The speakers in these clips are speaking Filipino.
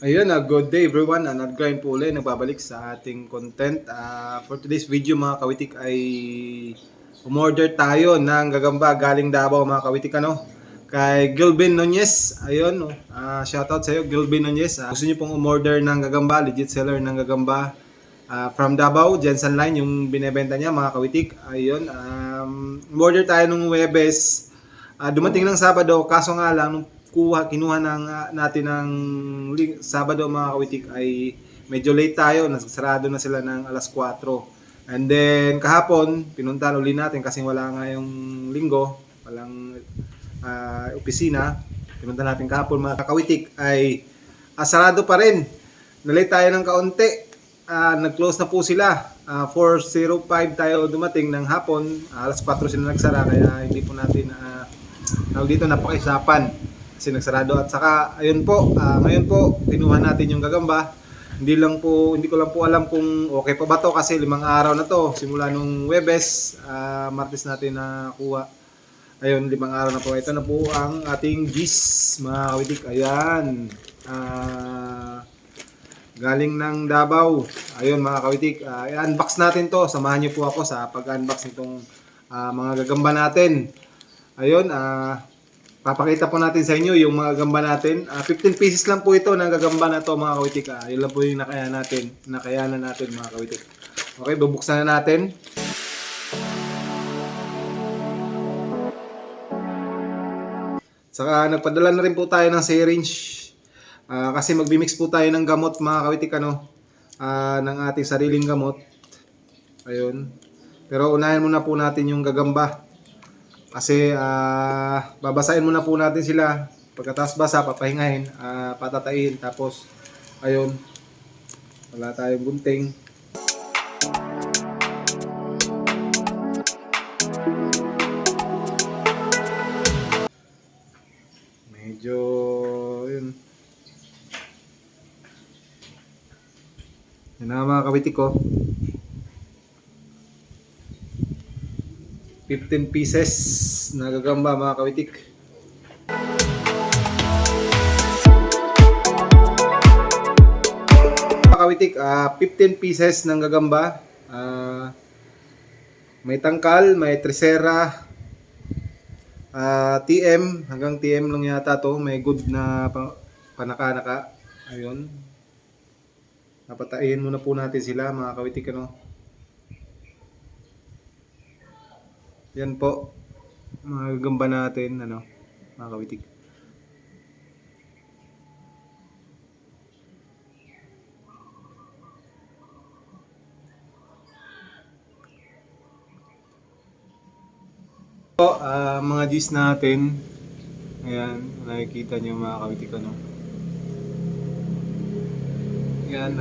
Ayun, good day everyone. Nag-grind po ulit, nagbabalik sa ating content. For today's video mga kawitik ay umorder tayo ng gagamba galing Davao mga kawitik kay Gilbin Nunez. Ayun, shoutout sa iyo Gilbin Nunez. Gusto niyo pong umorder ng gagamba, legit seller ng gagamba from Davao, Jensen Line yung binebenta niya mga kawitik. Ayun, umorder tayo nung Webes. Dumating ng Sabado, kaso nga lang nung kinuha natin ng Sabado mga kawitik ay medyo late tayo, nasarado na sila ng alas 4. And then kahapon, pinuntahan uli natin kasi wala nga yung linggo, walang opisina. Pinunta natin kahapon mga kawitik ay sarado pa rin. Nalate tayo ng kaunti. Nag-close na po sila. 4:05 tayo dumating ng hapon. Alas 4 sila nagsara kaya hindi po natin dito napakisapan kasi nagsarado. At saka ayun po, ngayon po kinuha natin yung gagamba. Hindi ko lang po alam kung okay pa ba to kasi 5 araw na to simula nung Webes, Martes natin nakuha. Ayun, 5 araw na po. Ito na po ang ating gis mga kawitik. Ayan, galing ng Davao. Ayun mga kawitik, i-unbox natin to. Samahan niyo po ako sa pag-unbox nitong mga gagamba natin. Ayun, papakita po natin sa inyo yung mga gagamba natin. 15 pieces lang po ito ng gagamba na to mga kawitik. Yun lang po yung nakayanan natin mga kawitik. Okay, bubuksan na natin. Saka nagpadala na rin po tayo ng syringe. Kasi magbi-mix po tayo ng gamot mga kawitik ng ating sariling gamot. Ayun. Pero unahin muna po natin yung gagamba. Kasi babasahin muna po natin sila. Pagkatapos basa, papahingahin, patatain. Tapos, ayun, wala tayong gunting. Medyo, yun. Yan na mga kawitik ko. 15 pieces na gagamba mga kawitik. Mga kawitik, 15 pieces ng gagamba. May tangkal, may tresera, TM, hanggang TM lang yata to. May good na panaka-naka. Ayun. Napatayin muna po natin sila mga kawitik Yan po, mga gagamba natin, mga kawitik. Po, mga gis natin, ayan, nakikita nyo mga kawitik Ayan,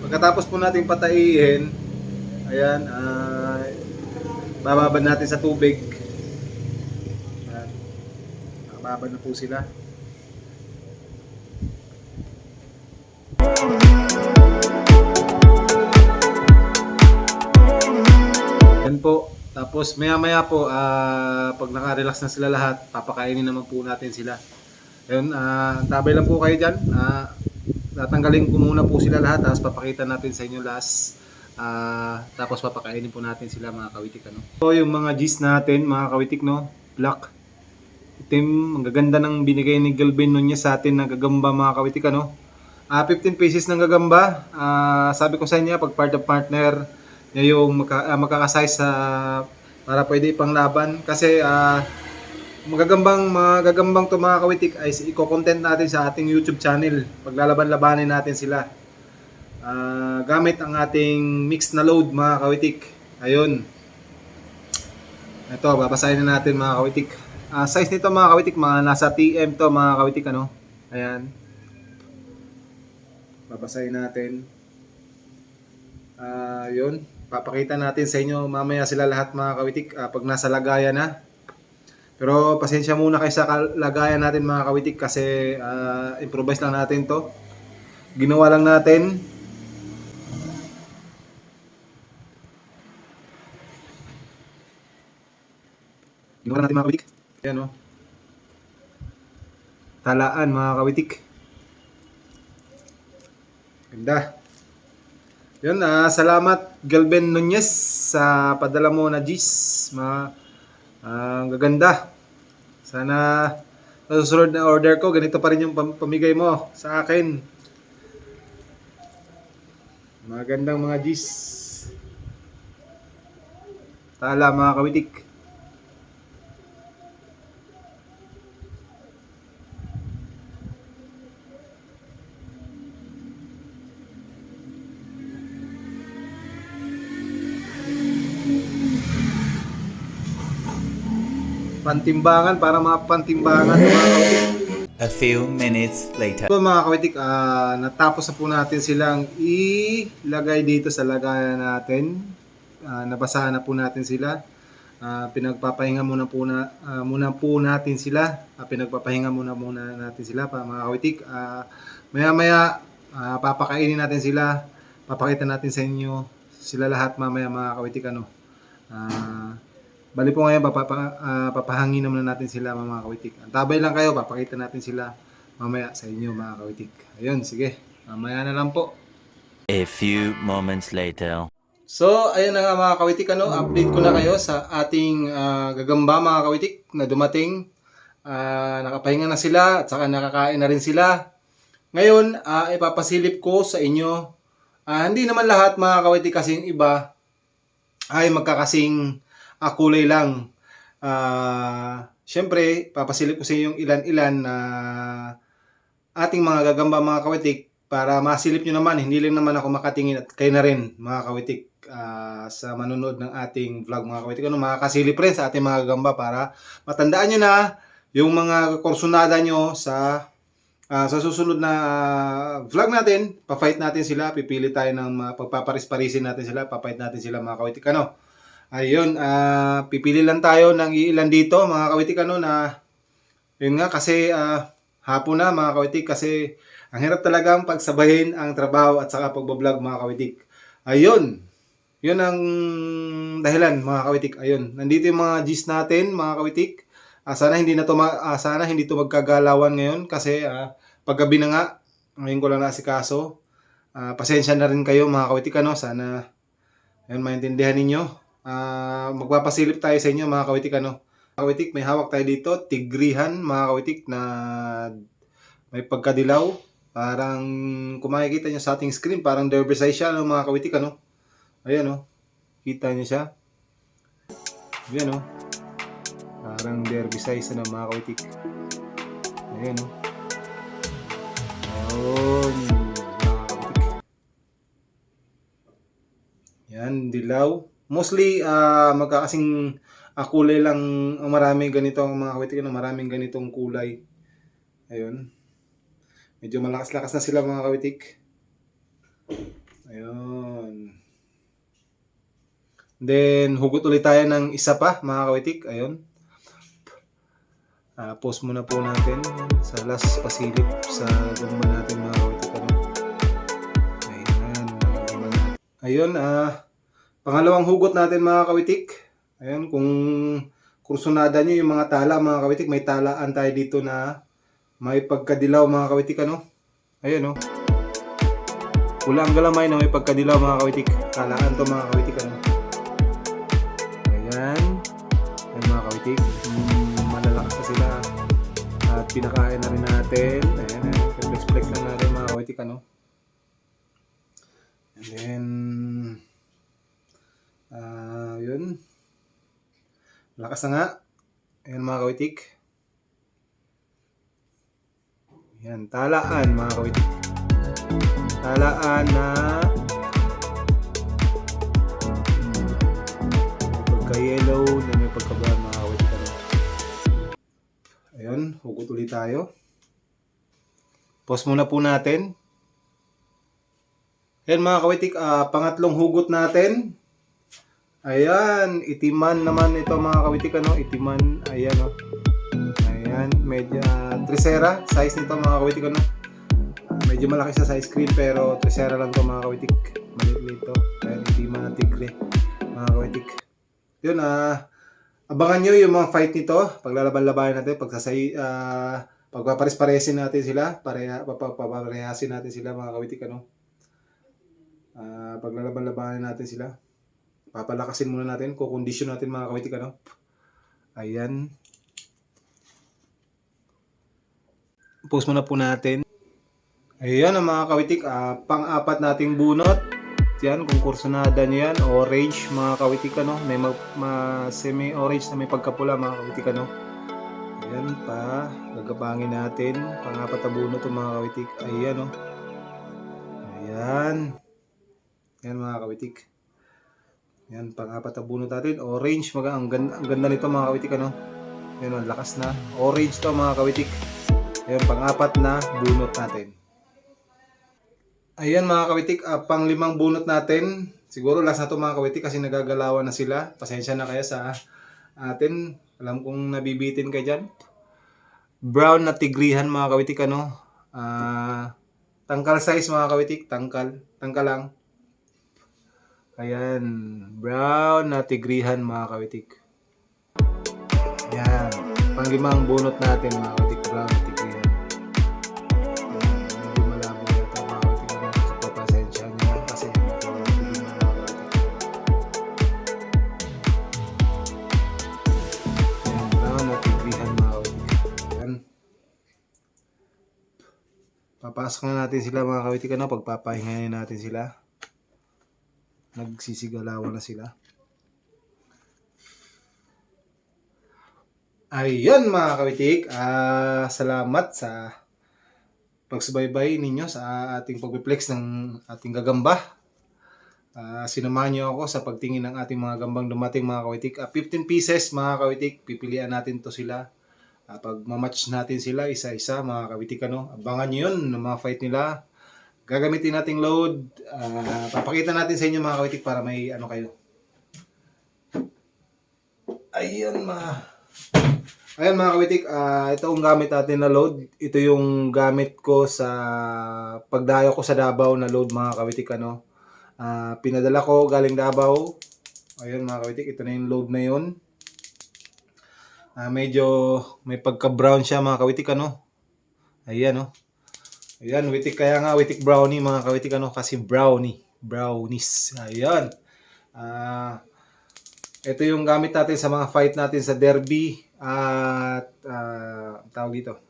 pagkatapos po natin pataihin, ayan, bababad natin sa tubig. Ayan. Bababad na po sila. Yan po. Tapos maya-maya po, pag naka-relax na sila lahat, papakainin naman po natin sila. Ayun, tabay lang po kayo dyan. Tatanggalin ko muna po sila lahat, tapos papakita natin sa inyo last. Tapos papakainin po natin sila mga kawitik So yung mga gis natin mga kawitik black itim, ang gaganda ng binigay ni Gilbin Nunez sa atin na gagamba mga kawitik 15 pieces ng gagamba. Sabi ko sa inyo pag part of partner niya yung magkakasize para pwede ipang laban kasi mga gagambang to mga kawitik ay i-content natin sa ating YouTube channel. Paglalaban-labanin natin sila. Gamit ang ating mix na load mga kawitik. Ayun. Ito, babasahin na natin mga kawitik. Size nito mga kawitik, mga nasa TM to mga kawitik Ayan. Babasahin natin. Yun. Papakita natin sa inyo mamaya sila lahat mga kawitik pag nasa lagayan na. Pero pasensya muna kayo sa lagayan natin mga kawitik kasi improvise lang natin to. Ginawa lang natin. Ginawa natin mga kawitik. Ayan Talaan mga kawitik. Ganda. Yun, salamat Galben Nunez sa padala mo na G's. Ang gaganda. Sana sa susunod na order ko, ganito pa rin yung pamigay mo sa akin. Magandang mga G's. Tala mga kawitik. Pantimbangan, para mga pantimbangan mga kawitik. A few minutes later. So mga kawitik, natapos na po natin silang ilagay dito sa lagayan natin. Nabasahan na po natin sila. Pinagpapahinga muna po natin sila. Pinagpapahinga muna natin sila pa mga kawitik. Maya-maya papakainin natin sila. Papakita natin sa inyo sila lahat mamaya mga kawitik bali po ngayon, papahangin naman natin sila mga kawitik. Antabay lang kayo, papakita natin sila mamaya sa inyo mga kawitik. Ayun, sige. Mamaya na lang po. A few moments later. So, ayun na nga mga kawitik, update ko na kayo sa ating gagamba mga kawitik na dumating. Nakapahinga na sila at saka nakakain na rin sila. Ngayon, ipapasilip ko sa inyo. Hindi naman lahat mga kawitik kasi yung iba ay magkakasing kulay lang. Siyempre, papasilip ko sa inyo yung ilan-ilan na ating mga gagamba mga kawitik para masilip nyo naman. Hindi lang naman ako makatingin at kayo na rin mga kawitik sa manonood ng ating vlog mga kawitik. Makakasilip rin sa ating mga gagamba para matandaan nyo na yung mga kursunada nyo sa susunod na vlog natin. Pa-fight natin sila, pipili tayo ng pagpaparis-parisin natin sila, pa-fight natin sila mga kawitik. Ayun, pipili lang tayo ng ilan dito mga kawitik na yun nga kasi hapon na mga kawitik kasi ang hirap talagang pagsabahin ang trabaho at saka pagbablog mga kawitik. Ayun, yun ang dahilan mga kawitik. Ayun, nandito yung mga G's natin mga kawitik. Sana hindi to magkagalawan ngayon kasi paggabi na nga, ngayon ko lang nasikaso. Pasensya na rin kayo mga kawitik sana ayun, maintindihan ninyo. Magpapasilip tayo sa inyo mga kawitik kawitik, may hawak tayo dito, tigrihan mga kawitik na may pagkadilaw. Parang kung makikita nyo sa ating screen, parang derby size siya mga kawitik ayan kita nyo siya. Ayan parang derby size mga kawitik. Ayan ayun mga kawitik. Yan, dilaw. Mostly, magkakasing kulay lang ang maraming ganito mga kawitik maraming ganitong kulay. Ayun. Medyo malakas-lakas na sila mga kawitik. Ayun. Then, hugot ulit tayo ng isa pa mga kawitik. Ayun. Pause muna po natin sa last pasilip sa gamba natin mga kawitik. Ayun. Pangalawang hugot natin mga kawitik. Ayun, kung kursunada nyo yung mga tala mga kawitik, may talaan tayo dito na may pagkadilaw mga kawitik Ayun pula ang galamay na may pagkadilaw mga kawitik. Talaan to mga kawitik Ayan. Ayan mga kawitik. Malalakas na sila. At pinakain na rin natin. Ayan. Flex lang natin mga kawitik And then yun. Lakas na nga. Ayan mga kawitik. Ayan, talaan mga kawitik. Talaan na may pagka-yellow na may pagka-brown mga kawitik Ayun, hugot ulit tayo. Pause muna po natin. Ayan mga kawitik, pangatlong hugot natin. Ayan, itiman naman ito mga kawitik itiman, ayan Ayan, medyo tresera size nito mga kawitik medyo malaki sa size screen pero tresera lang to mga kawitik. Maliit nito. Ayan, itiman na tigre mga kawitik. Yun, abangan nyo yung mga fight nito. Paglalaban-labanan natin, pagpapares-paresin natin sila, paparehasin natin sila mga kawitik Paglalaban-labanan natin sila. Papalakasin muna natin, kukondisyon natin mga kawitik, ano. Ayan. Post muna po natin. Ayan ang mga kawitik, pang-apat nating bunot. Yan, kung kursunada nyo yan, orange mga kawitik, ano. May semi-orange na may pagkapula mga kawitik, ano. Ayan pa, gagabangin natin. Pang-apat na bunot mga kawitik. Ayan, oh. Ayan. Ayan mga kawitik. Yan, pang-apat na bunot natin. Orange, ang ganda nito mga kawitik, ano. Yan, ang lakas na. Orange to mga kawitik. Ayan, pang-apat na bunot natin. Ayan mga kawitik, pang-limang bunot natin. Siguro last na to mga kawitik kasi nagagalawan na sila. Pasensya na kaya sa atin. Alam kong nabibitin kayo dyan. Brown na tigrihan mga kawitik, ano. Tangkal size mga kawitik. Tangkal lang. Ayan, brown na tigrihan mga kawitik. Ayan, pang-limang bunot natin mga kawitik, brown na tigrihan. Ayan, hindi malabo ito mga kawitik. So, papasensya nyo kasi ito hindi mga kawitik. Ayan, brown na tigrihan mga kawitik. Ayan. Papasok na natin sila mga kawitik, ano, pagpapahingayin natin sila. Nagsisigalawan na sila. Ayun mga kawitik, salamat sa pagsubaybay ninyo sa ating pagpiplex ng ating gagamba. Sinamahan nyo ako sa pagtingin ng ating mga gambang dumating mga kawitik. 15 pieces mga kawitik, pipilian natin to sila. Pag mamatch natin sila isa-isa mga kawitik, ano, abangan nyo yun ng mga fight nila. Gagamitin nating load. Papakita natin sa inyo mga kawitik para may ano kayo. Ayan mga kawitik, ito ang gamit natin na load. Ito yung gamit ko sa pagdayo ko sa Davao na load mga kawitik, ano. Pinadala ko galing Davao. Ayun mga kawitik, ito na yung load na yun. Medyo may pagka-brown siya mga kawitik, ano. Ayan, oh. Ayan, witik, kaya nga witik brownie mga kawitik, ano, kasi brownies. Ayan. Ito yung gamit natin sa mga fight natin sa derby at tawag dito.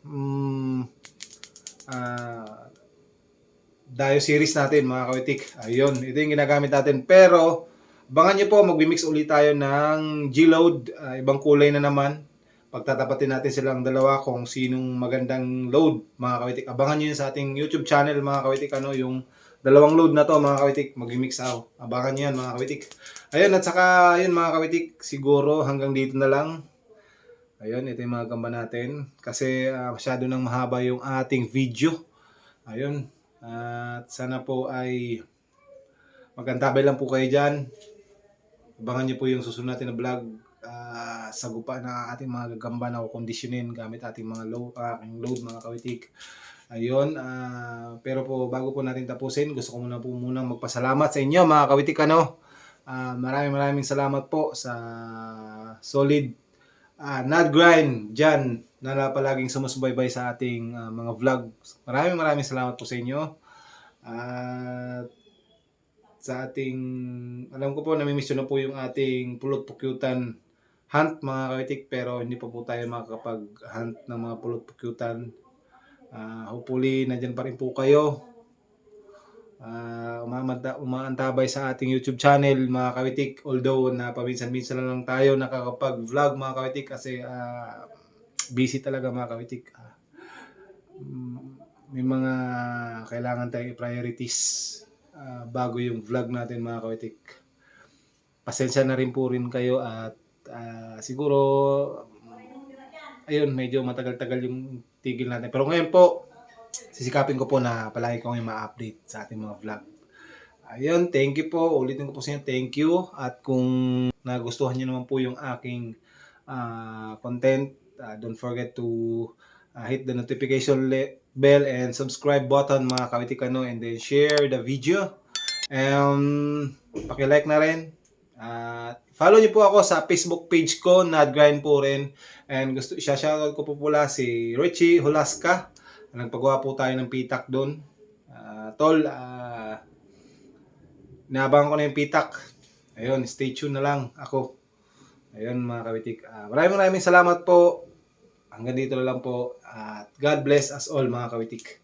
Dio series natin mga kawitik. Ayun, ito yung ginagamit natin. Pero abangan nyo po, magmi-mix ulit tayo ng G-load, ibang kulay na naman. Pagtatapatin natin silang dalawa kung sinong magandang load mga kawitik. Abangan nyo yun sa ating YouTube channel mga kawitik, ano, yung dalawang load na to mga kawitik, mag-mix out. Abangan nyo yan mga kawitik. Ayun, at saka ayun mga kawitik, siguro hanggang dito na lang. Ayun, ito yung mga gamba natin. Kasi masyado nang mahaba yung ating video. Ayun, at sana po ay magantabay lang po kayo dyan. Abangan nyo po yung susunod natin na vlog. Sagupa na ating mga gagamba na kukondisyonin gamit ating mga load mga kawitik. Ayun, pero po bago po natin tapusin, gusto ko muna po munang magpasalamat sa inyo mga kawitik, ano. Maraming salamat po sa solid not grind dyan na palaging sumusubaybay sa ating mga vlog. Maraming salamat po sa inyo. Sa ating, alam ko po namimiss nyo na po yung ating pulot pukyutan hunt mga kawitik, pero hindi pa po tayo makakapag-hunt ng mga pulot pukyutan. Hopefully nandyan pa rin po kayo. Umaantabay sa ating YouTube channel mga kawitik, although na paminsan-minsan lang tayo nakakapag-vlog mga kawitik kasi busy talaga mga kawitik. May mga kailangan tayong priorities bago yung vlog natin mga kawitik. Pasensya na rin po rin kayo at siguro ayun, medyo matagal-tagal yung tigil natin. Pero ngayon po, sisikapin ko po na palagi ko yung ma-update sa ating mga vlog. Ayun, thank you po. Ulitin ko po sa inyo, thank you. At kung nagustuhan nyo naman po yung aking content, don't forget to hit the notification bell and subscribe button mga kawitik, ano, and then share the video. Paki-like na rin. Follow niyo po ako sa Facebook page ko, Nadgrind po rin. And shoutout ko po pula si Richie Hulaska. Nagpagawa po tayo ng pitak doon. Tol, Inabangan ko na yung pitak. Ayun, stay tuned na lang ako. Ayun mga kawitik. Maraming salamat po. Hanggang dito na lang po. At God bless us all mga kawitik.